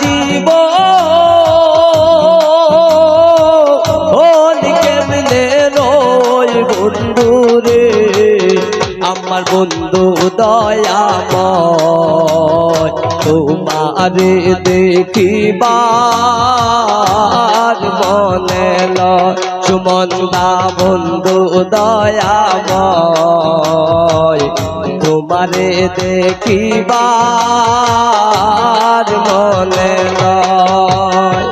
জীবন কেমনে রই বন্ধুরে আমার বন্ধু দয়াময় তোমারে দেখিবার মনে লয় সুমন্দা বন্ধু দয়াময় তোমারে দেখিবার মনে লয়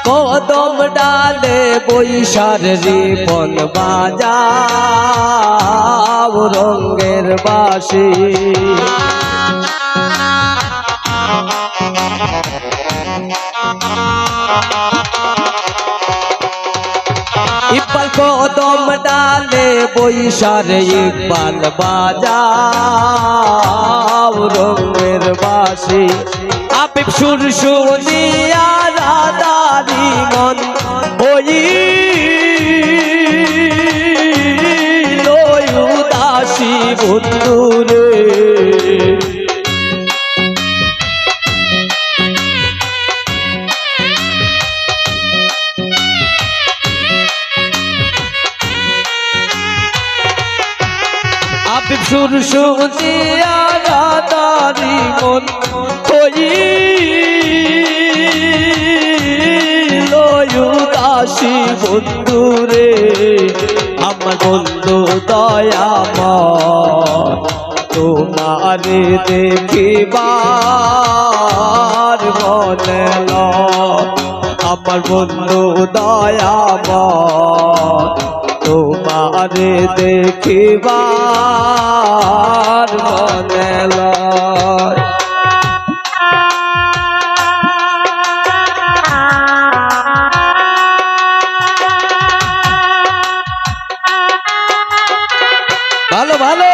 কদম ডালে বৈশার রিপন বাজাও রঙের বাঁশি ইকবাল কদম ডালে বৈশার ইকবাল বাজাও রঙের বাঁশি আপিপ সুর শুনিয়া রাধারি মন হইল উদাসী বন্ধুরে আপিপ সুর শুনিয়া রাধারি মন উদাসী বন্ধুরে আমার বন্ধু দয়াময় তোমারে দেখিবার মনে লয় আমার বন্ধু দয়াময় তোমারে দেখিবার মনে লয় ভালো ভালো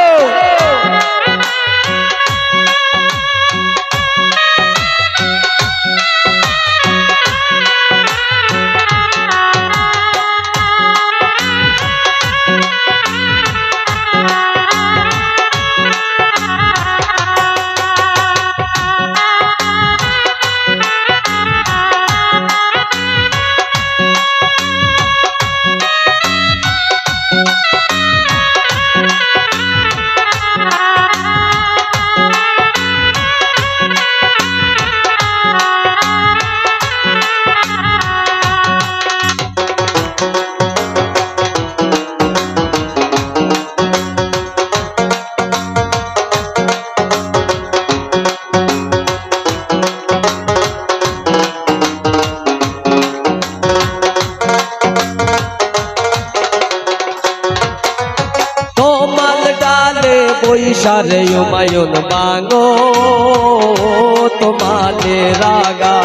বৈশারে উমায়ুন বাঙো তোমালে রাগা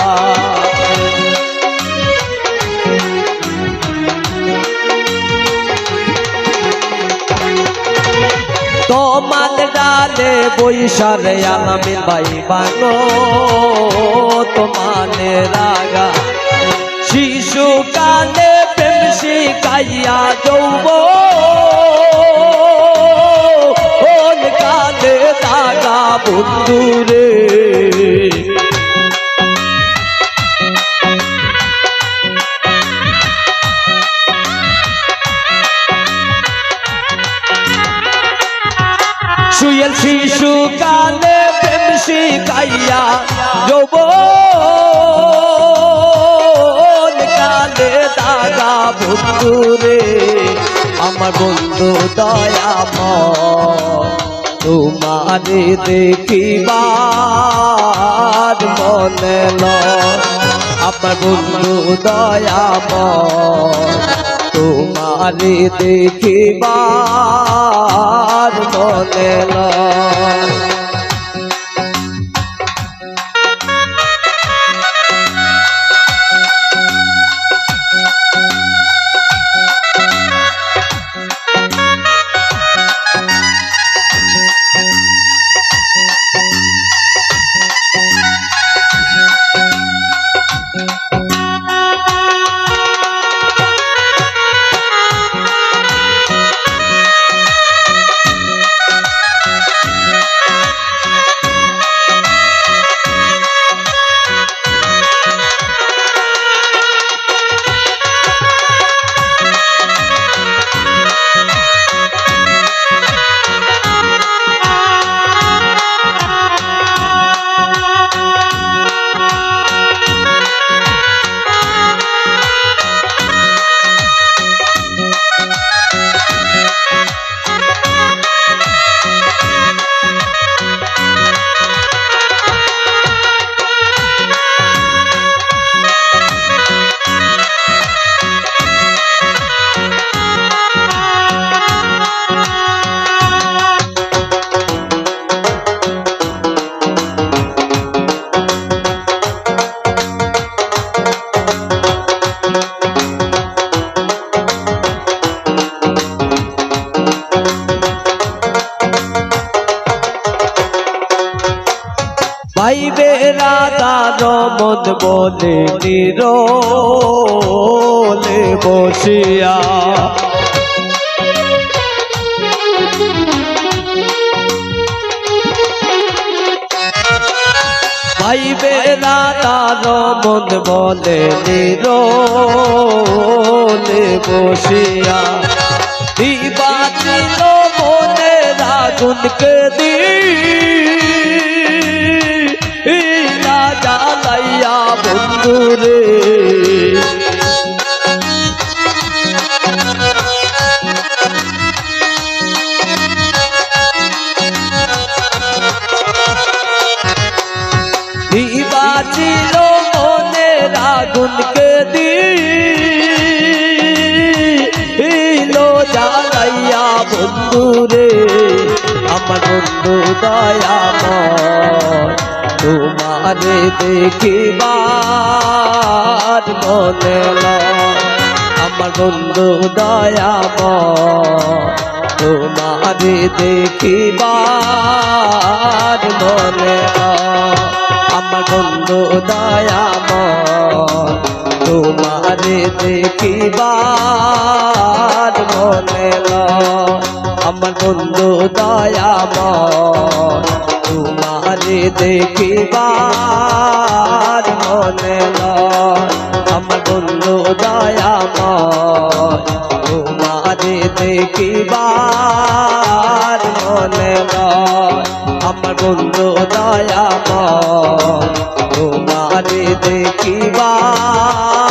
তোমাল ডালে বৈশারে আলামিন ভাই বাঙো তোমালে রাগা শিশু কালে প্রেম শিখাইয়া যৌব দাগা বন্ধুরে সুয়েল শিশু কালে প্রেম শিখাইয়া যৌবন কালে দাগা বন্ধুরে আমার বন্ধু দয়াময় তোমারে দেখিবার মনে লয় আমার বন্ধু দয়াময় তোমারে দেখিবার মনে লয় রাধার মন বলে নিরলে বসিয়া ভাইবে রাধার মন বলে নিরলে বসিয়া দিবা ছিল মনে রাগুনকে দিলা জ্বালাইয়া বন্ধুরে দিবা ছিল মনে রাগুনকে দিলো জ্বালাইয়া বন্ধুরে আমার বন্ধু দয়াময় তোমারে দেখিবার মনে লয় আমার বন্ধু দয়াময় তোমারে দেখিবার মনে লয় আমার বন্ধু দয়াময় তোমারে দেখিবার মনে লয় আমার বন্ধু দয়াময় তোমারে দেখিবার মনে লয় আমার বন্ধু দয়াময় তোমারে দেখিবার মনে লয় আমার বন্ধু দয়াময় তোমারে দেখিবার